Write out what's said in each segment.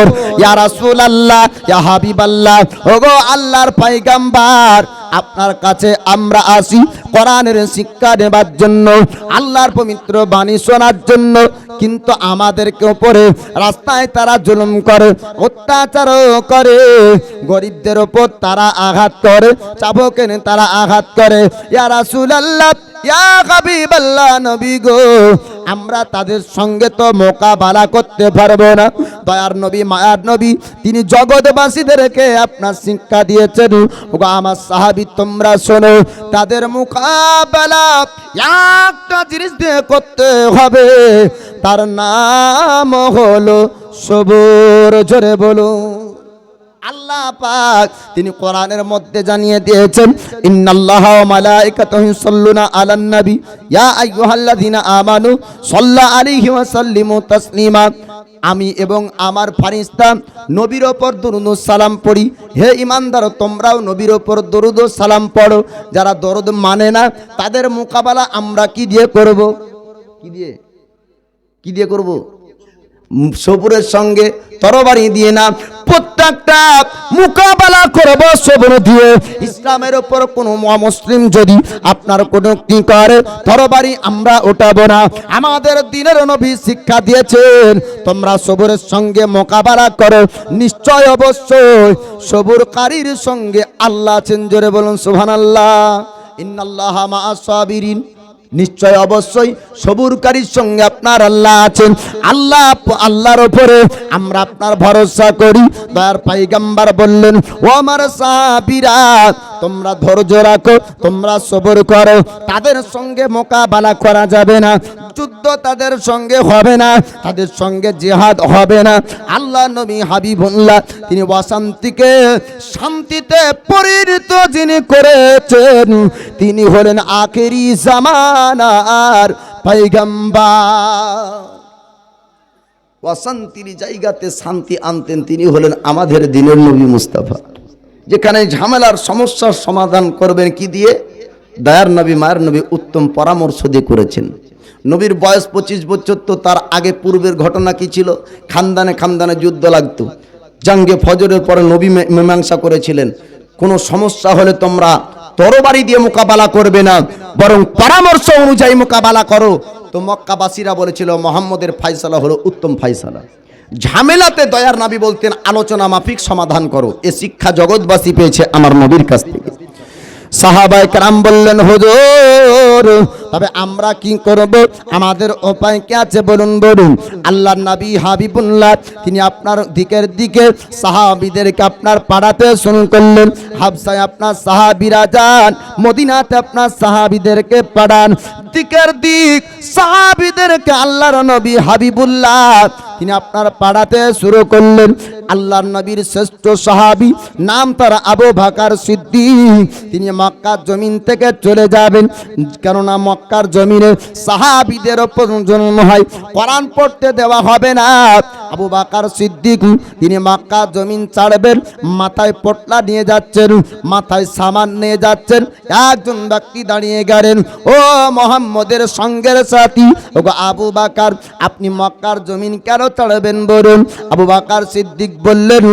হুজুর, ইয়া রাসূলুল্লাহ, ইয়া হাবিবাল্লাহ, ওগো আল্লাহর পয়গম্বর, আপনার কাছে আমরা আসি কোরআনের শিক্ষা নেবার জন্য, আল্লাহর পবিত্র বাণী শোনার জন্য। কিন্তু আমাদেরকে উপরে রাস্তায় তারা জুলুম করে, অত্যাচার করে, গরিবদের উপর তারা আঘাত করে, চাবকেন তারা আঘাত করে। ইয়া রাসূলুল্লাহ, ইয়া হাবিবাল্লাহ, নবী গো, আমরা তাদের সঙ্গে তো মোকাবেলা করতে পারবো না। দয়ার নবী, মায়ার নবী, তিনি জগৎবাসীদেরকে আপনার শিক্ষা দিয়েছেন। ওগো আমার সাহাবী, তোমরা শোনো, তাদের মোকাবেলা একটা জিনিস দিয়ে করতে হবে, তার নাম হলো সবর। জোরে বলো। আল্লাহ পাক তিনি কোরআনের মধ্যে জানিয়ে দিয়েছেন, ইন্নাল্লাহা ওয়া মালাইকাতাহু ইউসাল্লুনা আলান নবী ইয়া আইয়ুহাল্লাযিনা আমানু সাল্লু আলাইহি ওয়া সাল্লিমু তাসলিমা। আমি এবং আমার ফেরেশতা নবীর উপর দরুদ ও সালাম পড়ি। হে ঈমানদার, তোমরাও নবীর উপর দরুদ ও সালাম পড়ো। যারা দরুদ মানে না, তাদের মোকাবেলা আমরা কি দিয়ে করব? কি দিয়ে করব? সবরের সঙ্গে, তরবারি দিয়ে না, প্রত্যেকটা মোকাবেলা করব সবর দিয়ে। ইসলামের উপর কোন মুসলিম যদি আপনার কোন কি করে, তরবারি আমরা উঠাবো না। আমাদের দ্বীনের নবী শিক্ষা দিয়েছেন, তোমরা সবরের সঙ্গে মোকাবেলা করো। নিশ্চয় অবশ্যই সবরকারীর সঙ্গে আল্লাহ আছেন। জোরে বলুন সুবহানাল্লাহ। ইন্নাল্লাহা মাআস সাবিরিন, নিশ্চয় অবশ্যই সবুরকারীর সঙ্গে আপনার আল্লাহ আছেন। আল্লাহর উপরে আমরা আপনার ভরসা করি। দয়ার পয়গম্বর বললেন, ও আমার সাহাবীরা, তোমরা ধৈর্য রাখো, তোমরা সবর করো। তাদের সঙ্গে মোকাবেলা করা যাবে না, যুদ্ধ তাদের সঙ্গে হবে না, তাদের সঙ্গে জিহাদ হবে না। আল্লাহ নবী হাবিবুল্লাহ তিনি অশান্তিকে শান্তিতে পরিণত যিনি করেছেন, তিনি হলেন আখেরি জামানার পয়গম্বর। অশান্তির জায়গাতে শান্তি আনতেন, তিনি হলেন আমাদের দ্বীনের নবী মুস্তাফা। যেখানে ঝামেলার সমস্যার সমাধান করবেন কি দিয়ে? দয়ার নবী, মায়ের নবী উত্তম পরামর্শ দিয়ে করেছেন। নবীর বয়স 25 বছর, তো তার আগে পূর্বের ঘটনা কি ছিল? খানদানে খানদানে যুদ্ধ লাগতো। জাঙ্গে ফজরের পরে নবী মীমাংসা করেছিলেন, কোনো সমস্যা হলে তোমরা তরবারি দিয়ে মোকাবেলা করবে না, বরং পরামর্শ অনুযায়ী মোকাবেলা করো। তো মক্কাবাসীরা বলেছিল, মুহাম্মদের ফায়সালা হলো উত্তম ফায়সালা। ঝামেলাতে দয়ার নবী বলতেন, আলোচনা মাফিক সমাধান করো। এ শিক্ষা জগৎবাসী পেয়েছে আমার নবীর কাছ থেকে। সাহাবায়ে কেরাম বললেন, হুজুর, তবে আমরা কি করব? আমাদের উপায় কি আছে বলুন বলুন। আল্লাহর নবী হাবিবুল্লাহ তিনি আপনার দিকে সাহাবীদেরকে আপনার পাড়াতে শুরু করলেন। হাবশায় আপনার সাহাবীরা যান, মদিনাতে আপনার সাহাবীদেরকে পাঠান। দিকের দিক সাহাবীদেরকে আল্লাহর নবী হাবিবুল্লাহ তিনি আপনার পাড়াতে শুরু করলেন। আল্লাহর নবীর শ্রেষ্ঠ সাহাবী, নাম তার আবু বকর সিদ্দিক, তিনি মক্কার জমিন থেকে চলে যাবেন। কেননা মক্কার জমিনে সাহাবীদের উপর জন্ম হয়, কোরআন পড়তে দেওয়া হবে না। আবু বকর সিদ্দিক তিনি মক্কার জমিন ছাড়বেন, মাথায় পটলা নিয়ে যাচ্ছেন, মাথায় সামান নিয়ে যাচ্ছেন। একজন ব্যক্তি দাঁড়িয়ে গেলেন, ও মুহাম্মদের সঙ্গের সাথী, ও আবু বকর, আপনি মক্কার জমিন কেন ছাড়বেন বলুন? আবু বকর সিদ্দিক বললেন,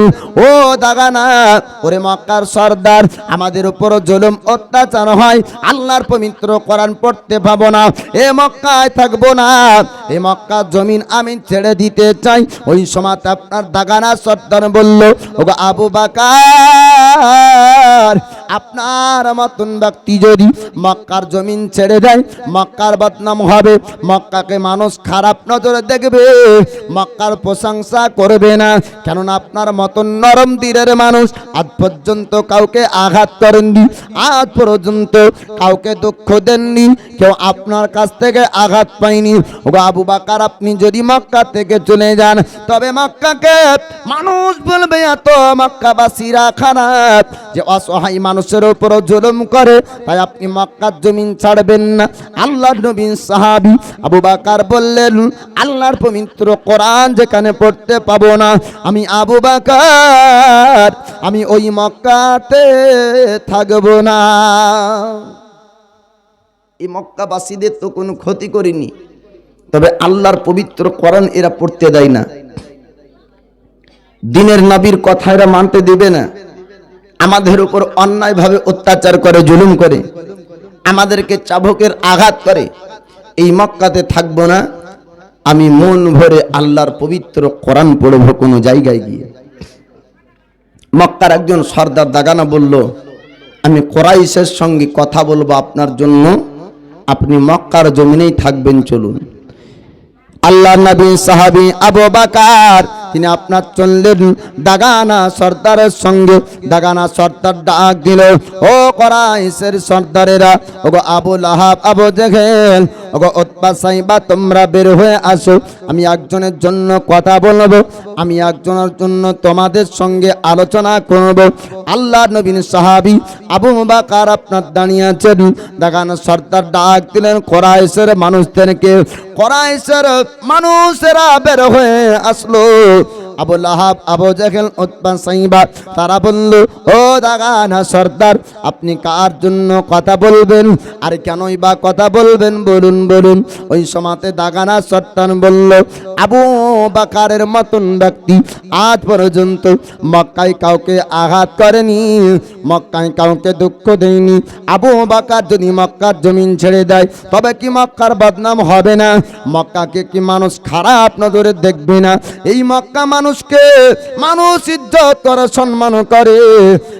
ও দাগানা, ওরে মক্কার সর্দার, আমাদের উপর জুলুম অত্যাচার হয়, আল্লাহর পবিত্র কোরআন পড়তে পাবো না, এ মক্কায় থাকবো না, এ মক্কার জমিন আমি ছেড়ে দিতে চাই। ওই সময় আপনার দাগানা সর্দার বলল, ও আবু বকর, আপনার মতন ব্যক্তি যদি মক্কার জমিন ছেড়ে দেয়, মক্কার বদনাম হবে, মক্কাকে মানুষ খারাপ নজরে দেখবে, মক্কার প্রশংসা করবে না। কেননা আপনার মতন নরম দিলের মানুষ আজ পর্যন্ত কাউকে আঘাত করেননি, আজ পর্যন্ত কাউকে দুঃখ দেননি, কেউ আপনার কাছ থেকে আঘাত পায়নি। ও আবু বকর, আপনি যদি মক্কা থেকে চলে যান, তবে মক্কাকে মানুষ বলবে এত মক্কাবাসীরা খারাপ, যে অসহায় মানুষের উপর জুলুম করে, তাই আপনি মক্কার জমিন ছাড়বেন না। আল্লাহর নবীর সাহাবী আবু বকর বললেন, আল্লাহর পবিত্র কোরআন যেখানে পড়তে পাবো না, আমি আবু বকর আমি ওই মক্কাতে থাকবো না। এই মক্কাবাসীদের তো কোনো ক্ষতি করিনি, তবে আল্লাহর পবিত্র কোরআন এরা পড়তে দেয় না। দিনের নবীর কথা এরা মানতে দিবে না। আমাদের উপর অন্যায়ভাবে অত্যাচার করে, জুলুম করে, আমাদেরকে চাবুকের আঘাত করে। এই মক্কাতে থাকবো না, আমি মন ভরে আল্লাহর পবিত্র কোরআন পড়ব কোনো জায়গায় গিয়ে। মক্কার একজন সর্দার দাগানা বলল, আমি কুরাইশের সঙ্গে কথা বলবো আপনার জন্য, আপনি মক্কার জমিনেই থাকবেন, চলুন। আল্লাহ নবী সাহাবী আবু বকর তিনি আপনার চললেন দাগানা সর্দারের সঙ্গে। দাগানা সর্দার ডাক দিল, ও কুরাইশের সর্দারেরা, ওগো আবু লাহাব, আবু জেহেল, ওগো উতবা সাইবা, তোমরা বের হয়ে আসো, আমি একজনের জন্য কথা বলবো, আমি একজনের জন্য তোমাদের সঙ্গে আলোচনা করব। আল্লাহ নবীর সাহাবী আবু বকর আপনার দাঁড়িয়ে আছেন। দাগানা সর্দার ডাক দিলেন কুরাইশের মানুষদেরকে। কুরাইশের মানুষেরা বের হয়ে আসলো। আবু লাহাব, আবু জেহেল, উতবা সাইবা তারা বলল, ও দাগানা সর্দার, আপনি কার জন্য কথা বলবেন আর কেনই বা কথা বলবেন, বলুন বলুন। ওই সময়তে দাগানা সর্দার বলল, আবু বকরের মতন ব্যক্তি আজ পর্যন্ত মক্কায় কাউকে আঘাত করেনি, মক্কায় কাউকে দুঃখ দেয়নি। আবু বকর যদি মক্কার জমিন ছেড়ে দেয় তবে কি মক্কার বদনাম হবে না? মক্কাকে কি মানুষ খারাপ নজরে দেখবে না? এই মক্কা মানুষকে মানুষ ইজ্জত করে, সম্মান করে।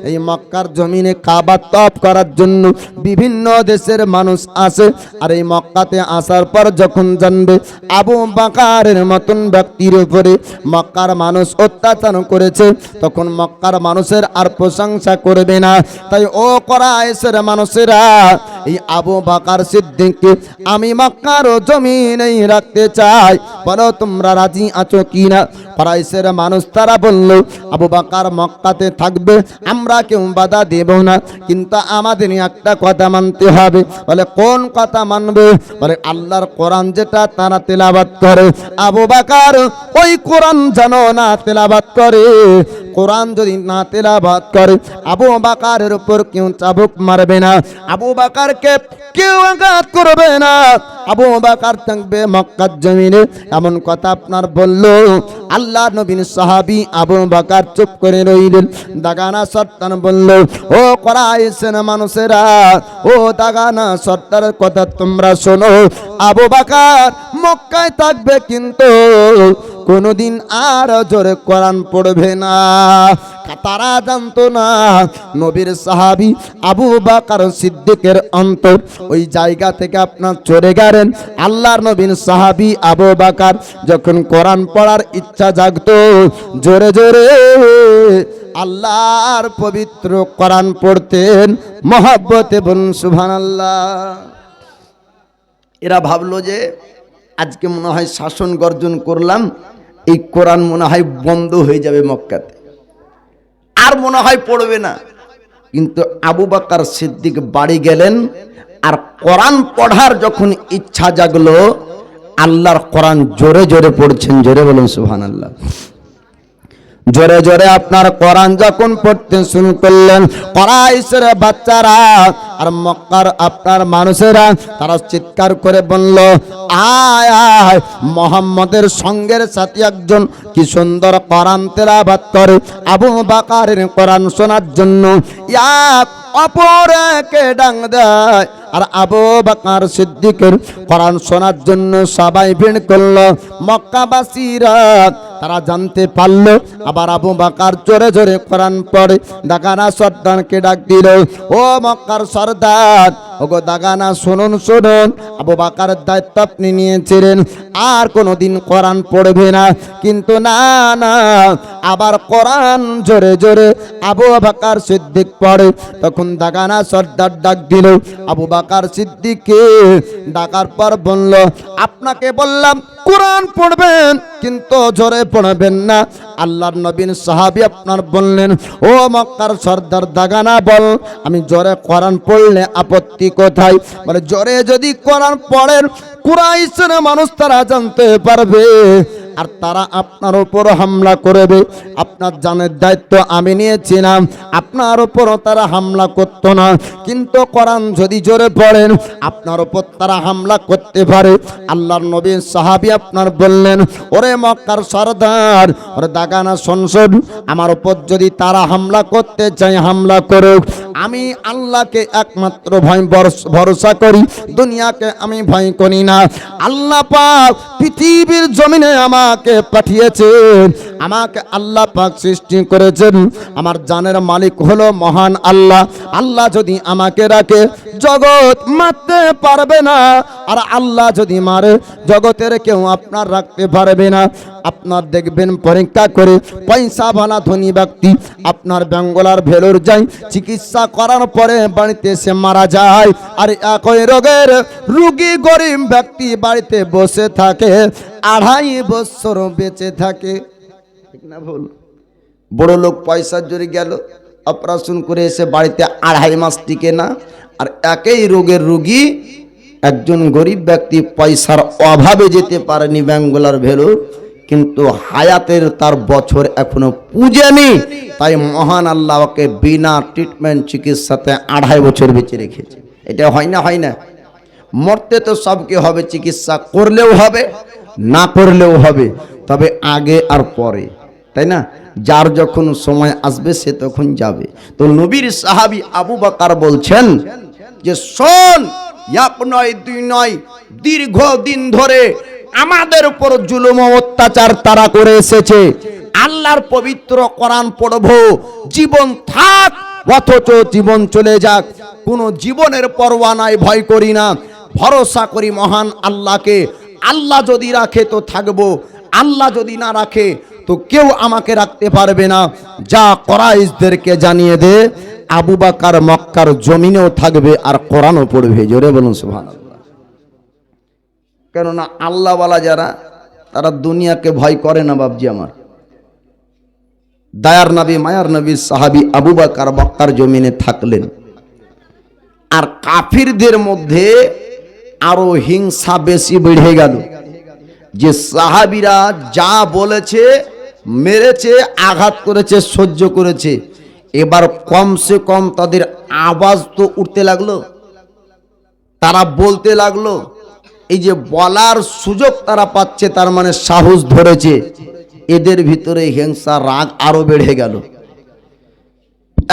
এই মক্কার জমিনে কাবা তওয়াফ করার জন্য বিভিন্ন দেশের মানুষ আসে। আর এই মক্কাতে আসার পর যখন জানবে আবু বকরের মতন ব্যক্তির উপরে মক্কার মানুষ অত্যাচার করেছে, তখন মক্কার মানুষের আর প্রশংসা করবে না। তাই ও কুরাইশের মানুষেরা, এই আবু বকর সিদ্দিককে আমি মক্কার জমিনেই রাখতে চাই, বলো তোমরা রাজি আছো কিনা? কুরাইশের মানুষ তারা বলল, আবু বকর মক্কাতে থাকবে, আমরা কেউ বাধা দেব না, কিন্তু আমাদের একটা কথা মানতে হবে। বলে কোন কথা মানবে? বলে আল্লাহর কোরআন যেটা তারা তেলাওয়াত করে, আবু বকর ওই কোরআন যেন না তেলাওয়াত করে। কোরআন যদি না তেলাওয়াত করে আবু বকরের উপর কেউ চাবুক মারবে না, আবু বকরকে কেউ আঘাত করবে না, আবু বকর থাকবে মক্কার জমিনে। এমন কথা আপনার বলল। আল্লাহ নবীর সাহাবী আবু বকর চুপ করে রইলেন। দাগানা সর্দার বলল, ও কুরাইশের মানুষেরা, ও দাগানা সর্দারের কথা তোমরা শোনো, আবু বকর মক্কায় থাকবে কিন্তু কোনদিন আর জোরে কোরআন পড়বে না। তারা জানতো না নবীর সাহাবী আবু বকর সিদ্দিকের অন্তর ওই জায়গা থেকে আপনার চলে গেলেন। আল্লাহর নবীর সাহাবী আবু বকর যখন কোরআন পড়ার ইচ্ছা জাগতো, জোরে জোরে আল্লাহর পবিত্র কোরআন পড়তেন, মহব্বতে বলুন সুবহানাল্লাহ। এরা ভাবলো যে আজকে মনে হয় শাসন গর্জন করলাম, এই কোরআন মনে হয় বন্ধ হয়ে যাবে মক্কাতে, আর মনে হয় পড়বে না। কিন্তু আবু বকর সিদ্দিক বাড়ি গেলেন, আর কোরআন পড়ার যখন ইচ্ছা জাগলো, আল্লাহর কোরআন জোরে জোরে পড়ছেন, জোরে বলুন সুবহানাল্লাহ। জোরে জোরে আপনার কোরআন যখন পড়তে শুরু করলেন, কুরাইশের বাচ্চারা আর মক্কার আপনার মানুষেরা তারা চিৎকার করে বলল, আয় আয়, মুহাম্মদের সঙ্গের সাথী একজন কি সুন্দর কোরআন তেলাওয়াত করে, আবু বকরের কোরআন শোনার জন্য এক অপরকে ডাক দেয়। আর আবু বকর সিদ্দিকের কোরআন শোনার জন্য সবাই ভিড় করলো। মক্কাবাসীরা তারা জানতে পারলো আবার আবু বকর জোরে জোরে কোরআন পড়ে। দাগানা সর্দারকে ডাক দিল, ও মক্কার সর্দার, ওগো দাগানা শুনুন শুনুন, আবু বকরের দায়িত্ব আপনি নিয়েছিলেন, আর কোনোদিন কোরআন পড়বে না। কিন্তু না না, আবার কোরআন জোরে জোরে আবু বকর সিদ্দিক পড়ে। তখন দাগানা সর্দার ডাক দিল আবু বকর সিদ্দিককে। ডাকার পর বলল, আপনাকে বললাম কোরআন পড়বেন কিন্তু জোরে পড়বেন না। আল্লাহর নবীর সাহাবী আপনার বললেন, ও মক্কার সর্দার দাগানা, বল আমি জোরে কোরআন পড়লে আপত্তি কোথায়? বলে জোরে যদি কোরআন পড়েন কুরাইশের মানুষ তারা জানতে পারবে আর তারা আপনার উপর হামলা করবে। আপনার জানের দায়িত্ব আমি নিয়েছিলাম, আপনার উপরও তারা হামলা করতো না, কিন্তু কোরআন যদি জোরে পড়েন আপনার উপর তারা হামলা করতে পারে। আল্লাহর নবী সাহাবী আপনার বললেন, ওরে মক্কার সরদার, ওরে দাগানা সংসদ, আমার উপর যদি তারা হামলা করতে চায় হামলা করুক, আমি আল্লাহকে একমাত্র ভরসা করি, দুনিয়াকে আমি ভয় করি না। আল্লাহ পাক পৃথিবীর জমিনে আমাকে পাঠিয়েছেন, আমাকে আল্লাহ পাক সৃষ্টি করেছেন, আমার জানের মালিক হলো মহান আল্লাহ। আল্লাহ যদি আমাকে রাখে জগৎ মারতে পারবে না, আর আল্লাহ যদি মারে জগতের কেউ আপনার রাখতে পারবে না। আপনার দেখবেন পরীক্ষা করে পয়সা ভালা ধনী ব্যক্তি আপনার বেঙ্গলার ভেলোর যায়, চিকিৎসা করার পরে বাড়িতে এসে মারা যায়, আর একই রোগের রুগী গরিব ব্যক্তি বাড়িতে বসে থাকে, 2.5 বছর বেঁচে থাকে। ঠিক না ভুল? বড় লোক পয়সার জোরে গেল, অপারেশন করে এসে বাড়িতে 2.5 মাস টিকে না, আর একই রোগের রুগী একজন গরিব ব্যক্তি পয়সার অভাবে যেতে পারেনি বেঙ্গলার ভেলোর, কিন্তু হায়াতের তার বছর এখনো পুজেনি, তাই মহান আল্লাহ ওকে বিনা ট্রিটমেন্ট চিকিৎসাতে 2.5 বছর বেঁচে রেখেছে। এটা হয় না? হয় না? মরতে তো সবকে হবে, চিকিৎসা করলেও হবে, না করলেও হবে, তবে আগে আর পরে, তাই না? যার যখন সময় আসবে সে তখন যাবে। তো নবীর সাহাবী আবু বকর বলছেন যে শোন, এক নয় দুই নয়, দীর্ঘ দিন ধরে আমাদের উপর জুলুম ও অত্যাচার তারা করে এসেছে। আল্লাহর পবিত্র কোরআন পড়বো, জীবন থাক অথচ জীবন চলে যাক, কোনো জীবনের পরোয়া নাই, ভয় করি না, ভরসা করি মহান আল্লাহকে। আল্লাহ যদি রাখে তো থাকবো, আল্লাহ যদি না রাখে তো কেউ আমাকে রাখতে পারবে না। যা কুরাইশদেরকে জানিয়ে দে, আবু বকর মক্কার জমিনেও থাকবে আর কোরআনও পড়বে। জোরে বলুন সুবহানাল্লাহ। কেননা আল্লাহওয়ালা যারা, তারা দুনিয়াকে ভয় করে না বাবজি আমার। দয়ার নবী মায়ার নবীর সাহাবী আবু বকর মক্কার জমিনে থাকলেন, আর কাফিরদের মধ্যে আরো হিংসা বেশি বেড়ে গেল, যে সাহাবীরা যা বলেছে, মেরেছে, আঘাত করেছে, সহ্য করেছে, এবার কমসে কম তাদের আওয়াজ তো উঠতে লাগলো, তারা বলতে লাগলো। এই যে বলার সুযোগ তারা পাচ্ছে, তার মানে সাহস ধরেছে। এদের ভিতরে হিংসা, রাগ আরো বেড়ে গেল।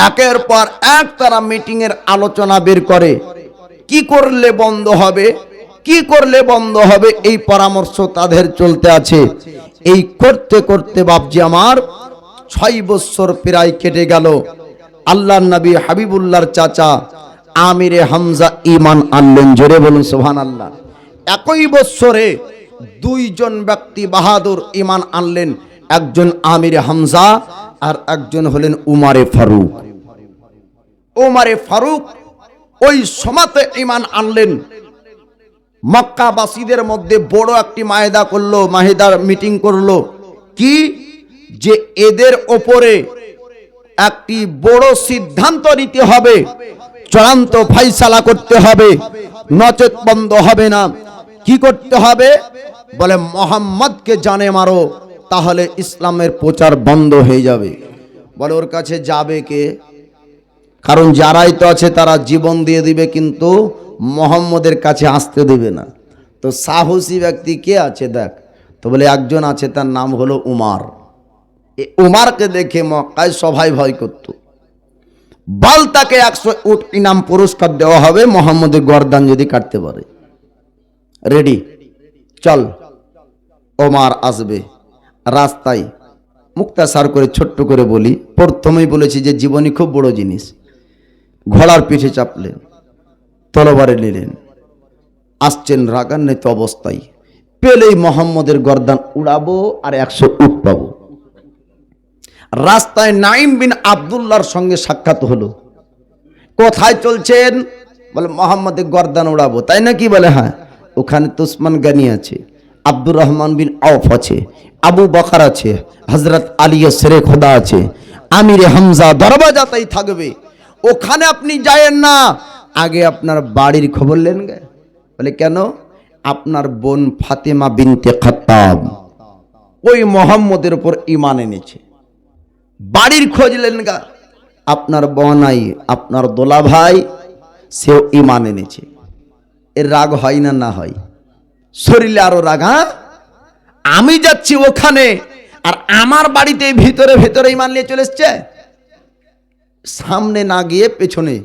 একের পর এক তারা মিটিং এর আলোচনা বের করে, কি করলে বন্ধ হবে, কি করলে বন্ধ হবে, এই পরামর্শ তাদের চলতে আছে। এই করতে করতে বাপজি আমার 6 বছর প্রায় কেটে গেল। আল্লাহর নবী হাবিবুল্লাহর চাচা আমিরে হামজা ঈমান আনলেন। জোরে বলুন সুবহানাল্লাহ। একই বছরে 2 জন ব্যক্তি বাহাদুর ঈমান আনলেন, একজন আমিরে হামজা আর একজন হলেন উমারে ফারুক। উমারে ফারুক ওই সময়তে ঈমান আনলেন। মক্কাবাসীদের মধ্যে বড় একটি মাহেদা করলো, মাহেদার মিটিং করলো, কি যে এদের ওপরে একটি বড় সিদ্ধান্ত নিতে হবে, চূড়ান্ত ফয়সালা করতে হবে, নচেত বন্ধ হবে না। কি করতে হবে? বলে মোহাম্মদকে জানে মারো, তাহলে ইসলামের প্রচার বন্ধ হয়ে যাবে। বলে ওর কাছে যাবে কে? কারণ যারাই তো আছে তারা জীবন দিয়ে দিবে, কিন্তু মোহাম্মদের কাছে আসতে দেবে না। তো সাহসী ব্যক্তি কে আছে দেখ। তো বলে একজন আছে, তার নাম হলো উমার। উমারকে দেখে মক্কায় সবাই ভয় করত। বল তাকে 100 উট ইনাম পুরস্কার দেওয়া হবে মোহাম্মদের গর্দান যদি কাটতে পারে। রেডি, চল। ওমর আসবে রাস্তায়। মুক্তাসার করে ছোট্ট করে বলি, প্রথমেই বলেছি যে জীবনী খুব বড় জিনিস। ঘোড়ার পিঠে চাপলেন, তরবারে নিলেন, আসছেন রাগান্বিত অবস্থায়, পেলেই মোহাম্মদের গর্দান উড়াবো আর 100 উট পাবো। রাস্তায় নাইম বিন আব্দুল্লাহর সঙ্গে সাক্ষাৎ হলো। কোথায় চলছেন? বলে মোহাম্মদের গর্দান উড়াবো। তাই নাকি? বলে হ্যাঁ। ওখানে তো উসমান গানি আছে, আব্দুর রহমান বিন আউফ আছে, আবু বকর আছে, হযরত আলী শেরে খোদা আছে, আমিরে হামজা দরবাজাতেই থাকবে। ওখানে আপনি যায়েন না, আগে আপনার বাড়ির খবর নেন গে। বলে কেন? আপনার বোন ফাতেমা বিনতে খাত্তাব ওই মোহাম্মদের উপর ঈমান এনেছে। বাড়ির খোঁজ নেন গা, আপনার বনাই আপনার দোলা ভাই সেও ঈমান এনেছে। এর রাগ হয় না না হয়? শরীরে আরো রাগ। হ্যাঁ, আমি যাচ্ছি ওখানে আর আমার বাড়িতে ভিতরে ভিতরে ঈমান নিয়ে চলে এসছে। সামনে না গিয়ে পেছনে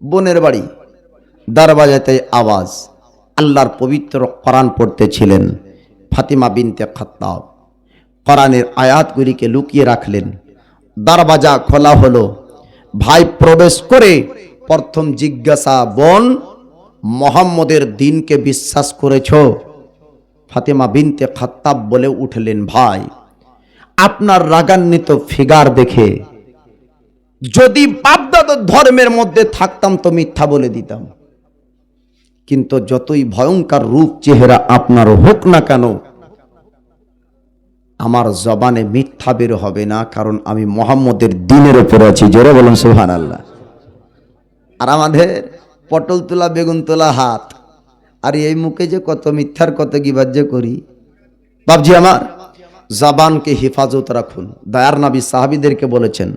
বোনের বাড়ি, দরওয়াজাতে আওয়াজ। আল্লাহর পবিত্র কোরআন পড়তেছিলেন ফাতিমা বিনতে খাত্তাব। কোরআনের আয়াতগুলিকে লুকিয়ে রাখলেন। দরওয়াজা খোলা হলো, ভাই প্রবেশ করে প্রথম জিজ্ঞাসা, বোন মোহাম্মদের দিনকে বিশ্বাস করেছ? ফাতিমা বিনতে খাত্তাব বলে উঠলেন, ভাই আপনার রাগান্বিত ফিগার দেখে যদি বাপদাদার ধর্মের মধ্যে থাকতাম তো মিথ্যা বলে দিতাম, কিন্তু যতই ভয়ঙ্কর রূপ চেহারা আপনার হোক না কেন আমার জবানে মিথ্যা বের হবে না, কারণ আমি মোহাম্মদের দিনের উপর আছি। জোরে বলুন সুবহানাল্লাহ। আর আমাদের পটল তোলা বেগুন তোলা হাত, আর এই মুখে যে কত মিথ্যার কত গীবত যে করি। বাপজি আমার, জবানকে হেফাজত রাখুন। দয়ার নবী সাহাবীদেরকে বলেছেন,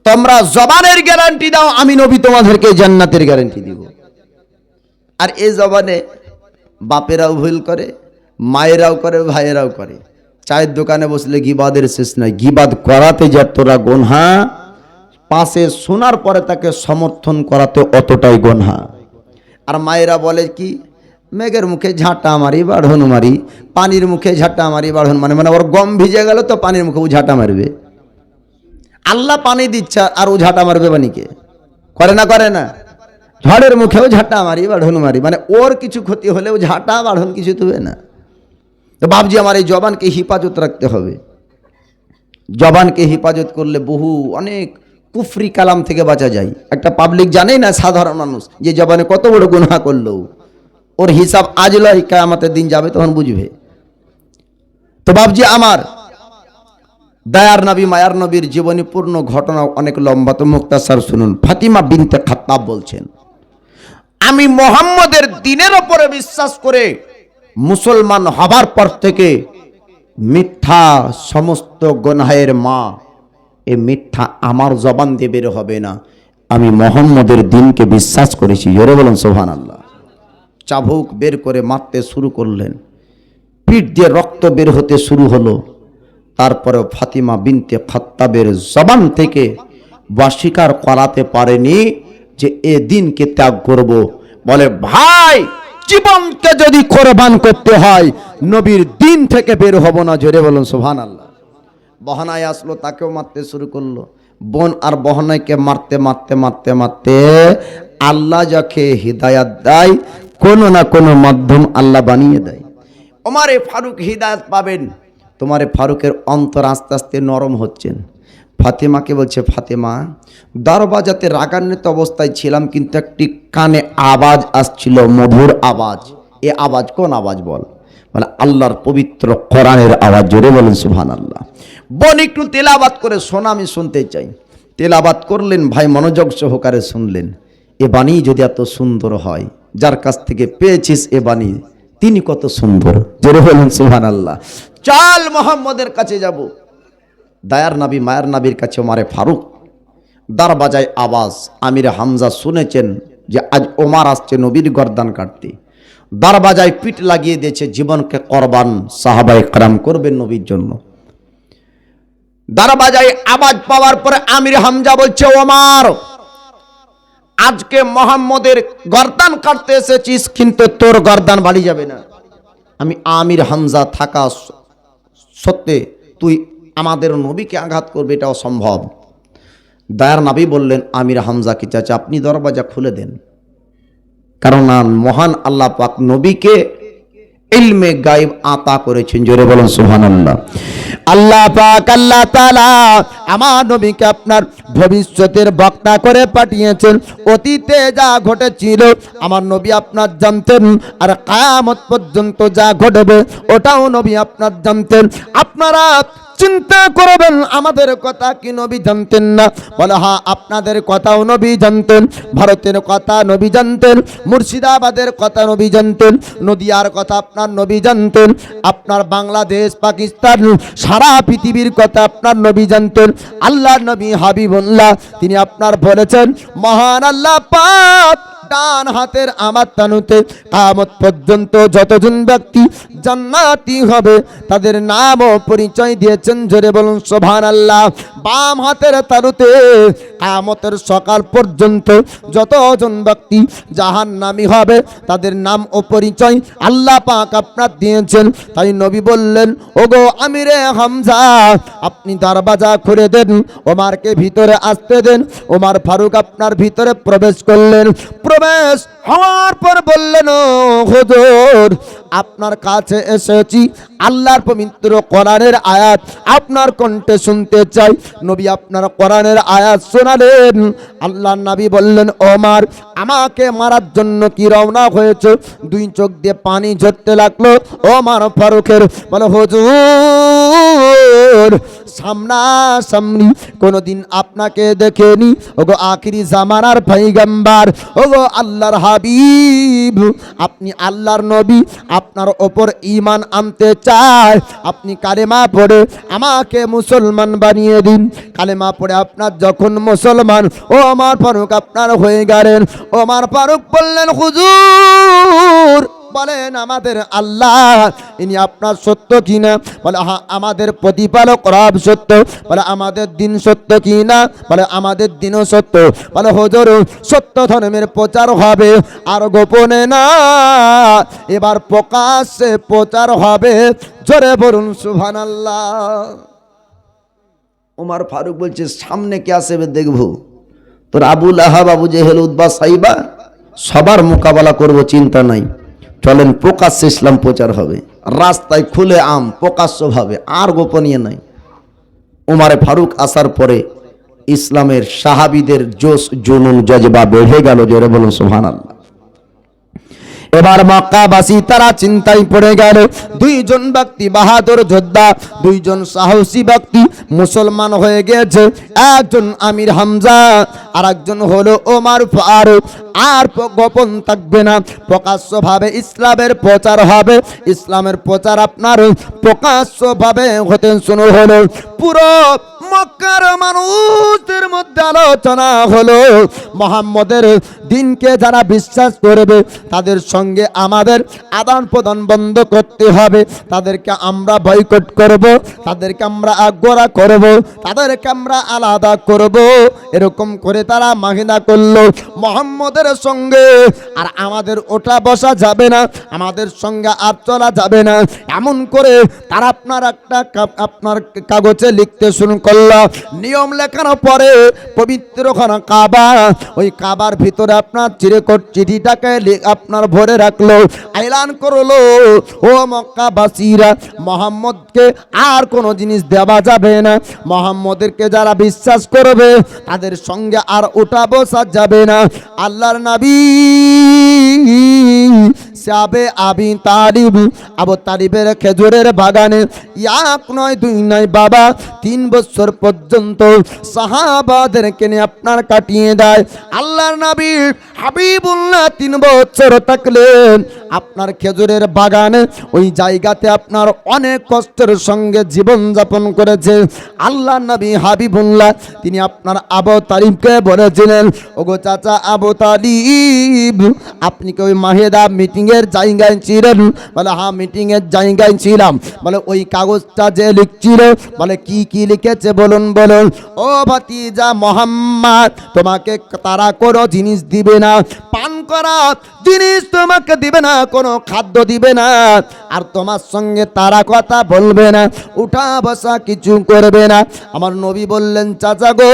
তোমরা জবানের গ্যারান্টি দাও, আমি নবী তোমাদেরকে জান্নাতের গ্যারান্টি দিব। আর এই জবানে বাপেরাও ভুল করে, মায়েরাও করে, ভাইয়েরাও করে। চায়ের দোকানে বসলে গিবাদের শেষ নাই। গিবাদ করাতে যতটা গুনাহ, পাশে শোনার পরে তাকে সমর্থন করাতে অতটাই গুনাহ। আর মায়েরা বলে কি, মেঘের মুখে ঝাঁটা মারি বাঢ়ন মারি, পানির মুখে ঝাঁটা মারি বাঢ়ন মানে মানে ওর গম ভিজে গেল তো পানির মুখে ও ঝাঁটা মারবে। আল্লাহ পানি দিচ্ছে আর ও ঝাঁটা মারবে বানিকে? করে না করে না? ঝড়ের মুখেও ঝাঁটা মারি বাঢ়ন মারি মানে ওর কিছু ক্ষতি হলেও ঝাঁটা বাঢ়ন কিছু তুবে না। তো বাবজি আমার এই জবানকে হেফাজত রাখতে হবে। জবানকে হেফাজত করলে বহু অনেক কুফরি কালাম থেকে বাঁচা যায়। একটা পাবলিক জানেই না, সাধারণ মানুষ, যে জবানে কত বড় গুনাহ করলো ওর হিসাব আজ লয়, কিয়ামতের দিন যাবে তখন বুঝবে। তো বাবজি আমার, দয়ার নবী মায়ার নবীর জীবনী পূর্ণ ঘটনা অনেক লম্বা, তো মুক্তাসার শুনুন। ফাতিমা বিনতে খাত্তাব বলছেন, আমি মোহাম্মদের দিনের ওপরে বিশ্বাস করে মুসলমান হবার পর থেকে মিথ্যা সমস্ত গুনাহের মা, এ মিথ্যা আমার জবান দিয়ে বের হবে না। আমি মোহাম্মদের দিনকে বিশ্বাস করেছি। জোরে বলুন সুবহানাল্লাহ। চাবুক বের করে মারতে শুরু করলেন, পিঠ দিয়ে রক্ত বের হতে শুরু হলো। তারপরে ফাতিমা বিনতে খাত্তাবের জবান থেকে অস্বীকার করাতে পারেনি যে এ দিনকে ত্যাগ করব। বলে, ভাই জীবনকে যদি কোরবান করতে হয় নবীর দিন থেকে বের হব না। জোরে বলুন সুবহানাল্লাহ। বহনায় আসলো, তাকেও মারতে শুরু করলো। বোন আর বহনাইকে মারতে মারতে মারতে মারতে আল্লাহ যাকে হিদায়াত দেয় কোনো না কোনো মাধ্যম আল্লাহ বানিয়ে দেয়। ওমরে ফারুক হিদায়াত পাবেন। তোমারে ফারুকের অন্তর আস্তে আস্তে নরম হচ্ছেন। ফাতেমাকে বলছে, ফাতেমা দরওয়াজাতে রাগান্বিত অবস্থায় ছিলাম, কিন্তু একটি কানে আওয়াজ আসছিল, মধুর আওয়াজ। এ আওয়াজ কোন আওয়াজ বল? মানে আল্লাহর পবিত্র কোরআনের আওয়াজ। জোরে বলেন সুবহানাল্লাহ। বোন একটু তেলাওয়াত করে শোনা, আমি শুনতে চাই। তেলাওয়াত করলেন, ভাই মনোযোগ সহকারে শুনলেন। এ বাণী যদি এত সুন্দর হয়, যার কাছ থেকে পেয়েছিস এ বাণী, তিনি কত সুন্দর। জোরে বলেন সুবহানাল্লাহ। চল মোহাম্মদের কাছে যাব। দয়ার নবী মায়ার নবীর কাছে ওমরে ফারুক। দরওয়াজায় আওয়াজ। আমির হামজা শুনেছেন যে আজ ওমর আসছে নবীর গর্দান কাটতে। দরওয়াজায় পিঠ লাগিয়ে দিয়েছে, জীবনকে কোরবান সাহাবায়ে কেরাম করবেন নবীর জন্য। দরওয়াজায় আওয়াজ পাওয়ার পরে আমির হামজা বলছে, ওমর আজকে মোহাম্মদের গর্দান কাটতে এসেছিস, কিন্তু তোর গর্দান বাড়ি যাবে না। আমি আমির হামজা থাকা সত্ত্বে তুই আমাদের নবীকে আঘাত করবে, এটা অসম্ভব। দয়ার নবী বললেন, আমির হামজা কি চাচা, আপনি দরওয়াজা খুলে দেন, কারণ মহান আল্লাহ পাক নবীকে ইলমে গায়ব আতা করেছেন। জোরে বলুন সুবহানাল্লাহ। আল্লাহ পাক আল্লাহ তাআলা আমার নবীকে আপনার ভবিষ্যতের বক্তা করে পাঠিয়েছেন। অতীতে যা ঘটেছিল আমার নবী আপনার জানতেন, আর কিয়ামত পর্যন্ত যা ঘটবে ওটাও নবী আপনার জানতেন। আপনারা চিন্তা করবেন আমাদের কথা কি নবী জানতেন না? বলে হ্যাঁ, আপনাদের কথাও নবী জানতেন, ভারতের কথা নবী জানতেন, মুর্শিদাবাদের কথা নবী জানতেন, নদিয়ার কথা আপনার নবী জানতেন, আপনার বাংলাদেশ, পাকিস্তান, সারা পৃথিবীর কথা আপনার নবী জানতেন। আল্লাহর নবী হাবিবুল্লাহ তিনি আপনার বলেছেন, মহান আল্লাহ পাক ডান হাতের আমার তানুতে কিয়ামত পর্যন্ত যতজন ব্যক্তি জান্নাতি হবে তাদের নাম ও পরিচয় দিয়েছেন, জোরে বলুন সুবহানাল্লাহ। বাম হাতের তানুতে কিয়ামতের সকাল পর্যন্ত যতজন ব্যক্তি জাহান্নামী হবে তাদের নাম ও পরিচয় আল্লাহ পাক আপনার দিয়েছেন। তাই নবী বললেন, ওগো আমিরে হামজা, আপনি দরওয়াজা খুলে দেন, ওমরকে ভিতরে আসতে দেন। ওমর ফারুক আপনার ভিতরে প্রবেশ করলেন। প্রবেশ হওয়ার পর বললেন, ও হুজুর, আপনার কাছে এসেছি আল্লাহর পবিত্র কোরআনের আয়াত আপনার কণ্ঠে শুনতে চাই। নবী আপনার কোরআনের আয়াত শোনালেন। আল্লাহর নবী বললেন, ওমর, আমাকে মারার জন্য কি রওনা হয়েছে? দুই চোখ দিয়ে পানি ঝরতে লাগলো ওমর ফারুকের। বলে, হুজুর, সামনাসামনি কোনদিন আপনাকে দেখেনি। ওগো আখিরি জামানার পয়গম্বর, ওগো আল্লাহর হাবিব, আপনি আল্লাহর নবী, আপনার ওপর ঈমান আনতে চাই। আপনি কালেমা পড়ে আমাকে মুসলমান বানিয়ে দিন। কালেমা পড়ে আপনার যখন মুসলমান ওমর ফারুক আপনার হয়ে গেলেন। ওমর ফারুক বললেন, হুজুর, বলেন আমাদের আল্লাহ ইনি আপনার সত্য কিনা? বলে, হ্যাঁ, আমাদের প্রতিপালক রব সত্য। বলে, আমাদের দিন সত্য কিনা? বলে, আমাদের দিনও সত্য। বলে, হুজুর, সত্য ধর্মের প্রচার হবে, আর গোপনে না, এবার প্রকাশ্যে প্রচার হবে, জোরে বলুন সুবহানাল্লাহ। ওমর ফারুক বলছে, সামনে কে আসবে দেখবো, তোর আবুল আহাব, আবু জেহেল, উতবা, সাইবা সবার মোকাবেলা করব, চিন্তা নাই, চলেন প্রকাশ্যে ইসলাম প্রচার হবে, রাস্তায় খুলে আম প্রকাশ্যভাবে, আর গোপনীয় নাই। ওমর ফারুক আসার পরে ইসলামের সাহাবীদের জোশ জুনুন জজবা বেড়ে গেল, জোরে বলুন সুবহানাল্লাহ। এবার মক্কাবাসী তারা চিন্তায় পড়ে গেল। দুইজন ব্যক্তি বাহাদুর যোদ্ধা, দুইজন সাহসী ব্যক্তি মুসলমান হয়ে গেছে, একজন আমির হামজা আর একজন হলো ওমর ফারুক। আর গোপন থাকবে না, প্রকাশ্যভাবে ইসলামের প্রচার হবে। ইসলামের প্রচার আপনার প্রকাশ্যভাবে হতে শুরু হলো। পুরো মক্কার মানুষদের মধ্যে আলোচনা হলো, মুহাম্মদের দিনকে যারা বিশ্বাস করবে তাদের সঙ্গে আমাদের আদান প্রদান বন্ধ করতে হবে, তাদেরকে আমরা বয়কট করব, তাদেরকে আমরা আগ্রহ করব, তাদেরকে আমরা আলাদা করব। এরকম করে তারা মাহিদা করলো মুহাম্মদের সঙ্গে আর আমাদের ওঠা বসা যাবে না, আমাদের সঙ্গে আর চলা যাবে না। এমন করে তারা আপনার কাগজে লিখতে শুরু করলো। নিয়ম লেখানোর পরে পবিত্র কাবা, ওই কাবার ভিতরে আপনার চিরকুট চিঠিটাকে আপনার ভরে রাখলো। এলান করলো, ও মক্কাবাসীরা, মুহাম্মদকে আর কোনো জিনিস দেওয়া যাবে না। মুহাম্মদকে যারা বিশ্বাস করবে তাদের সঙ্গে আর উঠা বসা যাবে না। আল্লাহর নবী সাবে আবি তালিব, আবু তালিবের খেজুরের বাগানে এক নয় দুই নয় বাবা 3 বছর পর্যন্ত সাহাবাদেরকে নিয়ে আপনার কাটিয়ে দেয়। আল্লাহর নবী হাবিবুল্লাহ 3 বছর থাকলেন আপনার খেজুরের বাগানে। ওই জায়গাতে আপনার অনেক কষ্টের সঙ্গে জীবন যাপন করেছে। আল্লাহর নবী হাবিবুল্লাহ তিনি আপনার আবু তালিবকে বলেছিলেন, ওগো চাচা আবু তালিব, আপনি কি ওই মাহেদা মিটিং এর জায়গায় ছিলেন? বলে, হ্যাঁ, মিটিং এর জায়গায় ছিলাম। বলে, ওই কাগজটা যে লিখছিল, বলে কি কি লিখেছে বলুন বলুন। ও ভাতিজা মুহাম্মদ, তোমাকে তারা কোনো জিনিস দিবে না, পান করা জিনিস তোমাকে দিবে না, কোনো খাদ্য দিবে না, আর তোমার সঙ্গে তারা কথা বলবে না, উঠা বসা কিছু করবে না। আমার নবী বললেন, চাচা গো,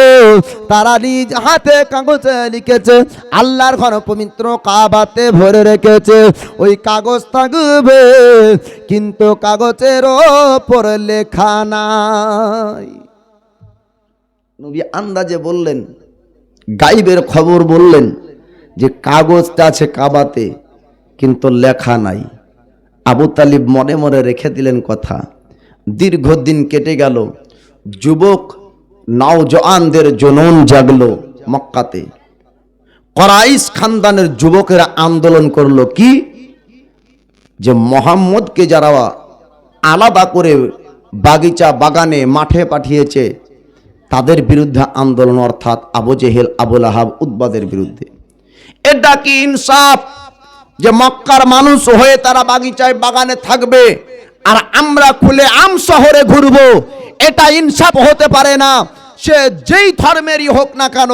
তারা নিজ হাতে কাগজে লিখেছে, আল্লাহর ঘর পবিত্র কাবাতে ভরে রেখেছে। ওই কাগজ থাকবে কিন্তু কাগজের ওপর লেখা নাই। নবী আন্দাজে বললেন, গাইবের খবর বললেন যে কাগজটা আছে কাবাতে কিন্তু লেখা নাই। আবু তালিব মনে মনে রেখে দিলেন কথা, দীর্ঘদিন কেটে গেল, যুবক নওজওয়ানদের জনন জাগলো মক্কাতে। কুরাইশ খানদানের যুবকেরা আন্দোলন করলো কি, যে মোহাম্মদকে যারা আলাদা করে বাগিচা বাগানে মাঠে পাঠিয়েছে তাদের বিরুদ্ধে আন্দোলন, অর্থাৎ আবু জেহেল আবু লাহাব উতবাদের বিরুদ্ধে। এটা কি ইনসাফ যে মক্কার মানুষ হয়ে তারা বাগিচায় বাগানে থাকবে আর আমরা খুলে আম শহরে ঘুরবো? এটা ইনসাফ হতে পারে না। সে যেই ধর্মেরই হোক না কেন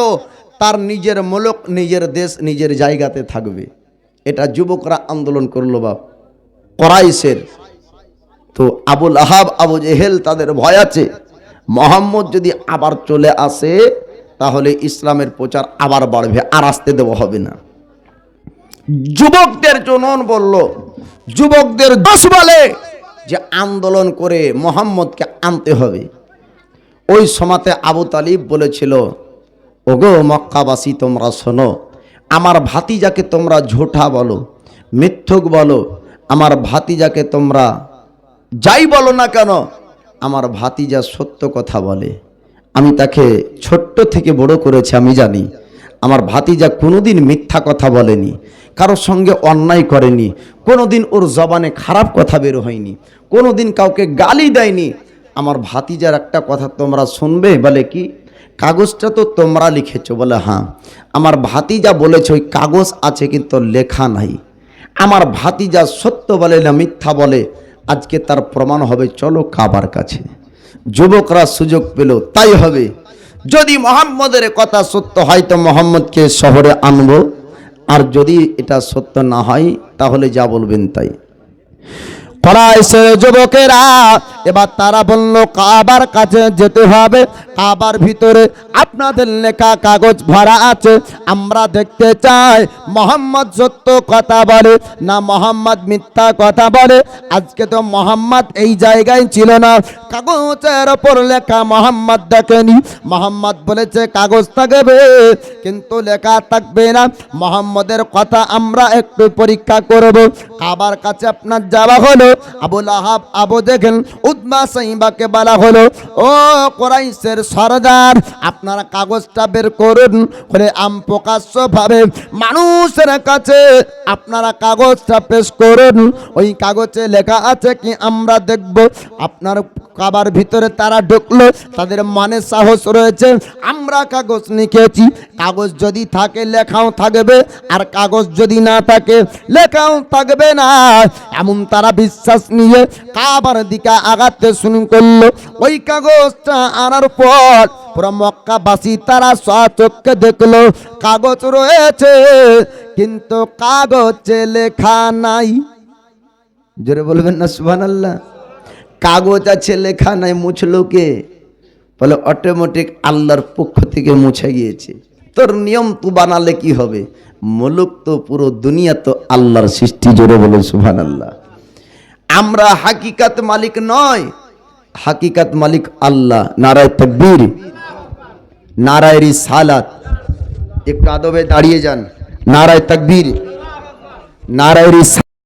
তার নিজের মুলক, নিজের দেশ, নিজের জায়গাতে থাকবে। এটা যুবকরা আন্দোলন করলো বাপ কুরাইশের। তো আবু লাহাব আবু জেহেল তাদের ভয় আছে, মোহাম্মদ যদি আবার চলে আসে তাহলে ইসলামের প্রচার আবার বাড়বে, আর আসতে দেওয়া হবে না। যুবকদের জনন বলল, যুবকদের দোষ বলে যে আন্দোলন করে মোহাম্মদকে আনতে হবে। ওই সময়তে আবু তালিব বলেছিল, ওগো মক্কাবাসী তোমরা শোনো, আমার ভাতিজাকে তোমরা ঝোঠা বলো, মিথ্যুক বলো, আমার ভাতিজাকে তোমরা যাই বলো না কেন, আমার ভাতিজা সত্য কথা বলে। আমি তাকে ছোট্ট থেকে বড় করেছি, আমি জানি আমার ভাতিজা কোনোদিন মিথ্যা কথা বলেনি, কারোর সঙ্গে অন্যায় করেনি, কোনোদিন ওর জবানে খারাপ কথা বের হয়নি, কোনোদিন কাউকে গালি দেয়নি। আমার ভাতিজার একটা কথা তোমরা শুনবে, বলে কি, কাগজটা তো তোমরা লিখেছো? বলে হ্যাঁ। আমার ভাতিজা বলেছে ওই কাগজ আছে কিন্তু লেখা নাই। আমার ভাতিজা সত্য বলে না মিথ্যা বলে, আজকে তার প্রমাণ হবে, চলো কাবার কাছে। যুবকরা সুযোগ পেল, তাই হবে। যদি মোহাম্মদের কথা সত্য হয় তো মোহাম্মদকে শহরে আনবো, আর যদি এটা সত্য না হয় তাহলে যা বলবেন তাই। কুরাইশের যুবকেরা এবার তারা বলল, কাবার কাছে যেতে হবে, কাবার ভিতরে আপনাদের লেখা কাগজ ভরা আছে, আমরা দেখতে চাই মোহাম্মদ সত্য কথা বলে না মোহাম্মদ মিথ্যা কথা বলে। আজকে তো মোহাম্মদ এই জায়গায় ছিল না, কাগজের ওপর লেখা মোহাম্মদ দেখেনি। মোহাম্মদ বলেছে কাগজ থাকবে কিন্তু লেখা থাকবে না। মোহাম্মদের কথা আমরা একটু পরীক্ষা করব। কাবার কাছে আপনার যাওয়া হলো, আবু লাহাব আবু জেহেল উতবা সাইবাকে বলা হলো, ও কুরাইশের সরদার, আপনারা কাগজটা বের করুন। বলে আম প্রকাশ্য ভাবে মানুষের কাছে আপনারা কাগজটা পেশ করুন, ওই কাগজে লেখা আছে কি আমরা দেখব। আপনার কাবার ভিতরে তারা ঢুকলো, তাদের মনে সাহস রয়েছে, আমরা কাগজ লিখেছি, কাগজ যদি থাকে লেখাও থাকবে, আর কাগজ যদি না থাকে লেখাও থাকবে না। এমন তারা বিশ্বাস নিয়ে কাবার দিকে আগাতে শুরু করলো। ওই কাগজটা আনার পর পুরো মক্কাবাসী তারা স্বচক্ষে দেখলো কাগজ রয়েছে কিন্তু কাগজে লেখা নাই। জোরে বলবেন না সুবহানাল্লাহ। কাগজ আছে লেখা নাই, মুছলো কে? বলে অটোমেটিক আল্লাহর পক্ষ থেকে মুছে গিয়েছে। তোর নিয়ম তো বানালে কি হবে? মুলুক তো পুরো দুনিয়া তো আল্লাহর সৃষ্টি। জোরে বলে সুবহানাল্লাহ। আমরা হাকিকাত মালিক নয়, হাকিকাত মালিক আল্লাহ। নারায়ে তাকবীর, নারায়ে রিসালাত। একটু আদবে দাঁড়িয়ে যান। নারায়ে তাকবীর, নারায়ে রিসালাত।